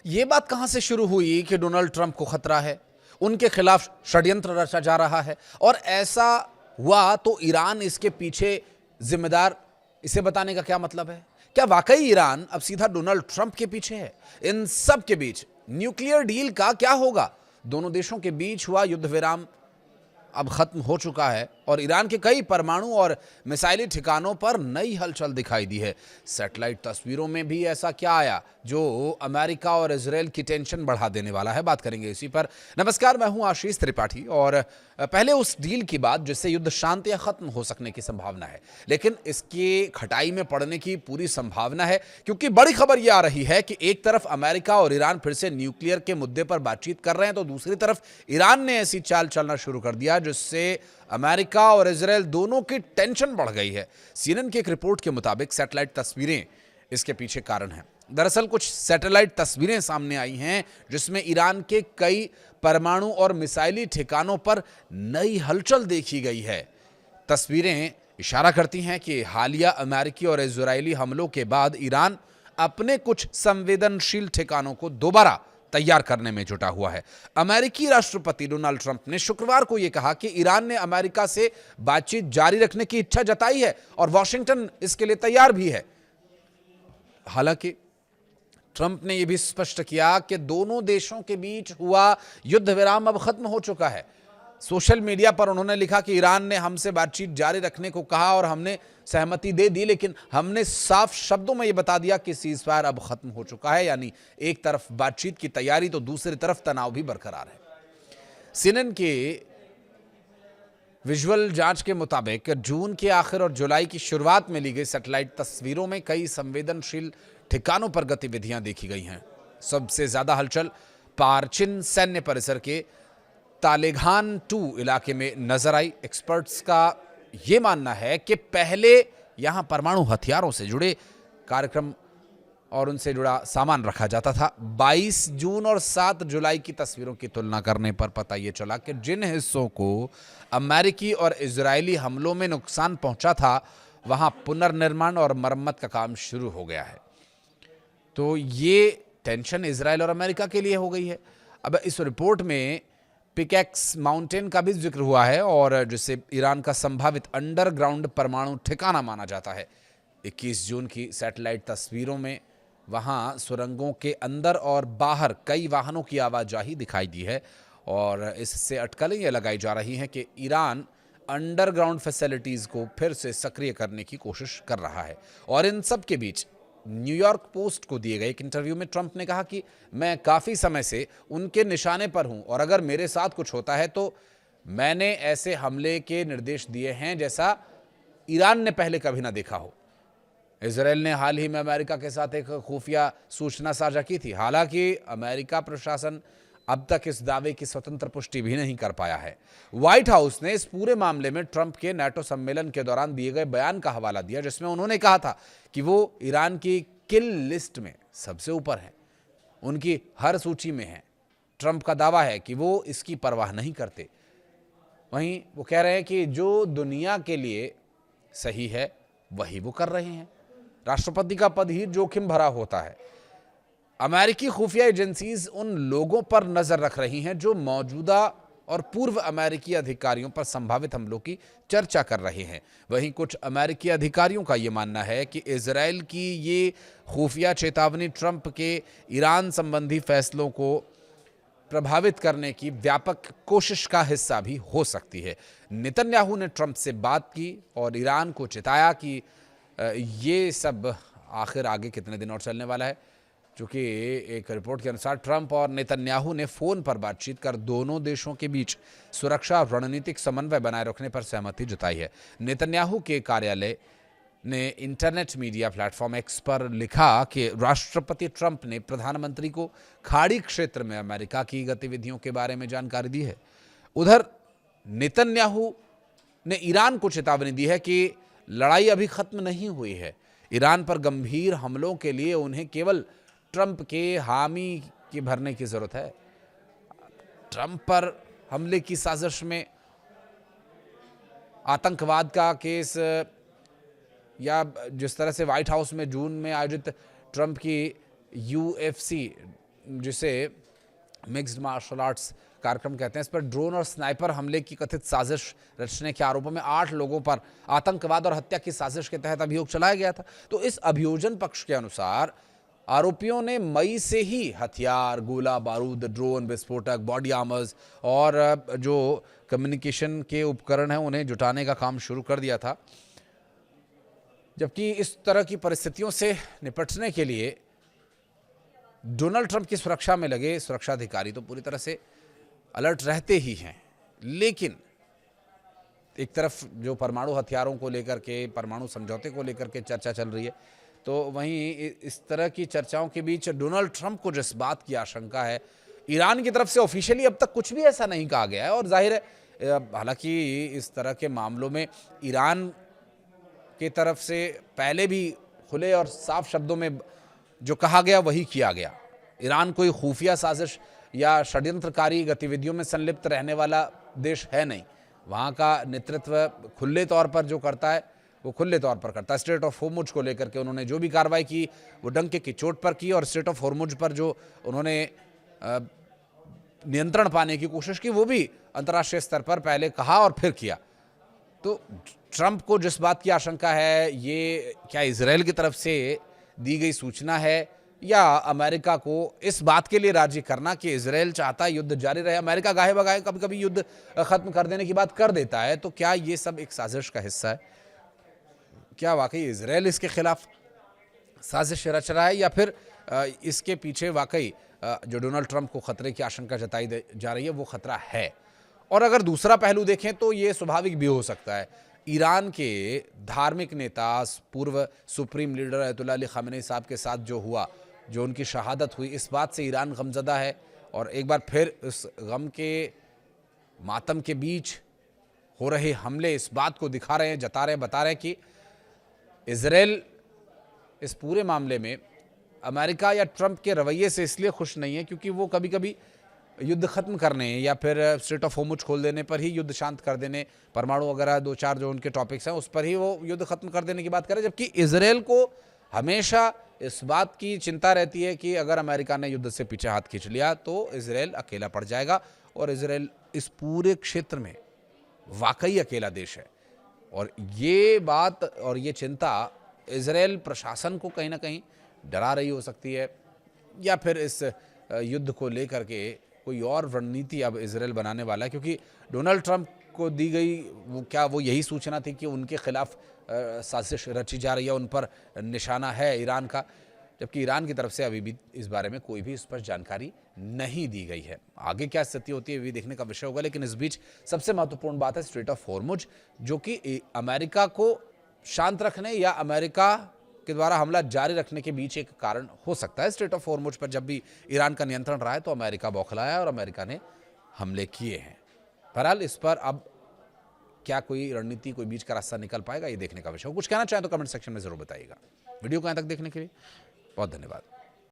ये बात कहां से शुरू हुई कि डोनाल्ड ट्रंप को खतरा है, उनके खिलाफ षड्यंत्र रचा जा रहा है और ऐसा हुआ तो ईरान इसके पीछे जिम्मेदार, इसे बताने का क्या मतलब है? क्या वाकई ईरान अब सीधा डोनाल्ड ट्रंप के पीछे है? इन सब के बीच न्यूक्लियर डील का क्या होगा? दोनों देशों के बीच हुआ युद्ध विराम अब खत्म हो चुका है और ईरान के कई परमाणु और मिसाइली ठिकानों पर नई हलचल दिखाई दी है। सैटेलाइट तस्वीरों में भी ऐसा क्या आया जो अमेरिका और इजराइल की टेंशन बढ़ा देने वाला है? बात करेंगे इसी पर। नमस्कार, मैं हूं आशीष त्रिपाठी और पहले उस डील की बात जिससे युद्ध शांत या खत्म हो सकने की संभावना है, लेकिन इसकी खटाई में पड़ने की पूरी संभावना है क्योंकि बड़ी खबर यह आ रही है कि एक तरफ अमेरिका और ईरान फिर से न्यूक्लियर के मुद्दे पर बातचीत कर रहे हैं तो दूसरी तरफ ईरान ने ऐसी चाल चलना शुरू कर दिया जिससे अमेरिका और इजराइल दोनों की टेंशन बढ़ गई है। सीएनएन की एक रिपोर्ट के मुताबिक सैटेलाइट तस्वीरें इसके पीछे कारण हैं। दरअसल कुछ सैटेलाइट तस्वीरें सामने आई हैं जिसमें ईरान के कई परमाणु और मिसाइली ठिकानों पर नई हलचल देखी गई है। तस्वीरें इशारा करती हैं कि हालिया अमेरिकी और इजरायली हमलों के बाद ईरान अपने कुछ संवेदनशील ठिकानों को दोबारा तैयार करने में जुटा हुआ है। अमेरिकी राष्ट्रपति डोनाल्ड ट्रंप ने शुक्रवार को यह कहा कि ईरान ने अमेरिका से बातचीत जारी रखने की इच्छा जताई है और वॉशिंगटन इसके लिए तैयार भी है। हालांकि ट्रंप ने यह भी स्पष्ट किया कि दोनों देशों के बीच हुआ युद्ध विराम अब खत्म हो चुका है। सोशल मीडिया पर उन्होंने लिखा कि ईरान ने हमसे बातचीत जारी रखने को कहा और हमने सहमति दे दी, लेकिन हमने साफ शब्दों में यह बता दिया कि सीजफायर अब खत्म हो चुका है। यानी एक तरफ बातचीत की तैयारी तो दूसरी तरफ तनाव भी बरकरार है। सीएनएन के विजुअल जांच के मुताबिक जून के आखिर और जुलाई की शुरुआत में ली गई सैटेलाइट तस्वीरों में कई संवेदनशील ठिकानों पर गतिविधियां देखी गई हैं। सबसे ज्यादा हलचल पारचिन सैन्य परिसर के तालेगान 2 इलाके में नजर आई। एक्सपर्ट्स का यह मानना है कि पहले यहां परमाणु हथियारों से जुड़े कार्यक्रम और उनसे जुड़ा सामान रखा जाता था। 22 जून और 7 जुलाई की तस्वीरों की तुलना करने पर पता यह चला कि जिन हिस्सों को अमेरिकी और इजरायली हमलों में नुकसान पहुंचा था वहां पुनर्निर्माण और मरम्मत का काम शुरू हो गया है। तो ये टेंशन इजरायल और अमेरिका के लिए हो गई है। अब इस रिपोर्ट में पिकैक्स माउंटेन का भी जिक्र हुआ है और जिसे ईरान का संभावित अंडरग्राउंड परमाणु ठिकाना माना जाता है। 21 जून की सैटेलाइट तस्वीरों में वहां सुरंगों के अंदर और बाहर कई वाहनों की आवाजाही दिखाई दी है और इससे अटकलें यह लगाई जा रही हैं कि ईरान अंडरग्राउंड फैसिलिटीज को फिर से सक्रिय करने की कोशिश कर रहा है। और इन सब के बीच न्यूयॉर्क पोस्ट को दिए गए एक इंटरव्यू में ट्रंप ने कहा कि मैं काफी समय से उनके निशाने पर हूं और अगर मेरे साथ कुछ होता है तो मैंने ऐसे हमले के निर्देश दिए हैं जैसा ईरान ने पहले कभी ना देखा हो। इजराइल ने हाल ही में अमेरिका के साथ एक खुफिया सूचना साझा की थी। हालांकि अमेरिका प्रशासन अब तक इस दावे की स्वतंत्र पुष्टि भी नहीं कर पाया है। व्हाइट हाउस ने इस पूरे मामले में ट्रंप के नाटो सम्मेलन के दौरान दिए गए बयान का हवाला दिया जिसमें उन्होंने कहा था कि वो ईरान की किल लिस्ट में सबसे ऊपर है, उनकी हर सूची में है। ट्रंप का दावा है कि वो इसकी परवाह नहीं करते। वहीं वो कह रहे हैं कि जो दुनिया के लिए सही है वही वो कर रहे हैं। राष्ट्रपति का पद ही जोखिम भरा होता है। अमेरिकी खुफिया एजेंसीज उन लोगों पर नजर रख रही हैं जो मौजूदा और पूर्व अमेरिकी अधिकारियों पर संभावित हमलों की चर्चा कर रहे हैं। वहीं कुछ अमेरिकी अधिकारियों का यह मानना है कि इजराइल की ये खुफिया चेतावनी ट्रंप के ईरान संबंधी फैसलों को प्रभावित करने की व्यापक कोशिश का हिस्सा भी हो सकती है। नेतन्याहू ने ट्रंप से बात की और ईरान को चेताया कि ये सब आखिर आगे कितने दिन और चलने वाला है। चूंकि एक रिपोर्ट के अनुसार ट्रंप और नेतन्याहू ने फोन पर बातचीत कर दोनों देशों के बीच सुरक्षा और रणनीतिक समन्वय बनाए रखने पर सहमति जताई है। नेतन्याहू के कार्यालय ने इंटरनेट मीडिया प्लेटफॉर्म एक्स पर लिखा कि राष्ट्रपति ट्रंप ने प्रधानमंत्री को खाड़ी क्षेत्र में अमेरिका की गतिविधियों के बारे में जानकारी दी है। उधर नेतन्याहू ने ईरान को चेतावनी दी है कि लड़ाई अभी खत्म नहीं हुई है। ईरान पर गंभीर हमलों के लिए उन्हें केवल ट्रंप के हामी की भरने की जरूरत है। ट्रंप पर हमले की साजिश में आतंकवाद का केस या जिस तरह से व्हाइट हाउस में जून में आयोजित ट्रंप की UFC जिसे मिक्स्ड मार्शल आर्ट्स कार्यक्रम कहते हैं, इस पर ड्रोन और स्नाइपर हमले की कथित साजिश रचने के आरोपों में 8 लोगों पर आतंकवाद और हत्या की साजिश के तहत अभियोग चलाया गया था। तो इस अभियोजन पक्ष के अनुसार आरोपियों ने मई से ही हथियार, गोला बारूद, ड्रोन, विस्फोटक, बॉडी आर्मर्स और जो कम्युनिकेशन के उपकरण हैं उन्हें जुटाने का काम शुरू कर दिया था। जबकि इस तरह की परिस्थितियों से निपटने के लिए डोनाल्ड ट्रंप की सुरक्षा में लगे सुरक्षा अधिकारी तो पूरी तरह से अलर्ट रहते ही हैं, लेकिन एक तरफ जो परमाणु हथियारों को लेकर के, परमाणु समझौते को लेकर के चर्चा चल रही है, तो वहीं इस तरह की चर्चाओं के बीच डोनाल्ड ट्रंप को जिस बात की आशंका है, ईरान की तरफ से ऑफिशियली अब तक कुछ भी ऐसा नहीं कहा गया है। और जाहिर है, हालांकि इस तरह के मामलों में ईरान की तरफ से पहले भी खुले और साफ शब्दों में जो कहा गया वही किया गया। ईरान कोई खुफिया साजिश या षड्यंत्रकारी गतिविधियों में संलिप्त रहने वाला देश है नहीं। वहाँ का नेतृत्व खुले तौर पर जो करता है वो खुले तौर पर करता है। स्ट्रेट ऑफ होर्मुज को लेकर के उन्होंने जो भी कार्रवाई की वो डंके की चोट पर की, और स्ट्रेट ऑफ होर्मुज पर जो उन्होंने नियंत्रण पाने की कोशिश की वो भी अंतर्राष्ट्रीय स्तर पर पहले कहा और फिर किया। तो ट्रंप को जिस बात की आशंका है, ये क्या इजराइल की तरफ से दी गई सूचना है या अमेरिका को इस बात के लिए राजी करना कि इजराइल चाहता है युद्ध जारी रहे। अमेरिका गाहे बगाहे कभी कभी युद्ध खत्म कर देने की बात कर देता है, तो क्या ये सब एक साजिश का हिस्सा है? क्या वाकई इजराइल इसके खिलाफ साजिश रच रहा है, या फिर इसके पीछे वाकई जो डोनाल्ड ट्रंप को खतरे की आशंका जताई जा रही है वो खतरा है? और अगर दूसरा पहलू देखें तो ये स्वाभाविक भी हो सकता है। ईरान के धार्मिक नेता, पूर्व supreme leader Ayatollah Ali Khamenei साहब के साथ जो हुआ, जो उनकी शहादत हुई, इस बात से ईरान गमज़दा है और एक बार फिर इस गम के मातम के बीच हो रहे हमले इस बात को दिखा रहे हैं, जता रहे हैं, बता रहे हैं कि इजराइल इस पूरे मामले में अमेरिका या ट्रंप के रवैये से इसलिए खुश नहीं है क्योंकि वो कभी कभी युद्ध खत्म करने या फिर स्ट्रेट ऑफ होर्मुज खोल देने पर ही युद्ध शांत कर देने, परमाणु वगैरह 2-4 जो उनके टॉपिक्स हैं उस पर ही वो युद्ध खत्म कर देने की बात करें, जबकि इजराइल को हमेशा इस बात की चिंता रहती है कि अगर अमेरिका ने युद्ध से पीछे हाथ खींच लिया तो इजराइल अकेला पड़ जाएगा, और इजराइल इस पूरे क्षेत्र में वाकई अकेला देश है। और ये बात और ये चिंता इजराइल प्रशासन को कहीं ना कहीं डरा रही हो सकती है, या फिर इस युद्ध को लेकर के कोई और रणनीति अब इजराइल बनाने वाला है, क्योंकि डोनाल्ड ट्रंप को दी गई वो यही सूचना थी कि उनके खिलाफ साजिश रची जा रही है, उन पर निशाना है ईरान का, जबकि ईरान की तरफ से अभी भी इस बारे में कोई भी स्पष्ट जानकारी नहीं दी गई है। आगे क्या स्थिति होती है ये देखने का विषय होगा, लेकिन इस बीच सबसे महत्वपूर्ण बात है स्ट्रेट ऑफ होर्मुज, जो कि अमेरिका को शांत रखने या अमेरिका के द्वारा हमला जारी रखने के बीच एक कारण हो सकता है। स्ट्रेट ऑफ होर्मुज पर जब भी ईरान का नियंत्रण रहा है तो अमेरिका बौखलाया और अमेरिका ने हमले किए हैं। बहरहाल इस पर अब क्या कोई रणनीति, कोई बीच का रास्ता निकल पाएगा, ये देखने का विषय हो। कुछ कहना चाहें तो कमेंट सेक्शन में जरूर बताइएगा। वीडियो को यहाँ तक देखने के लिए बहुत धन्यवाद।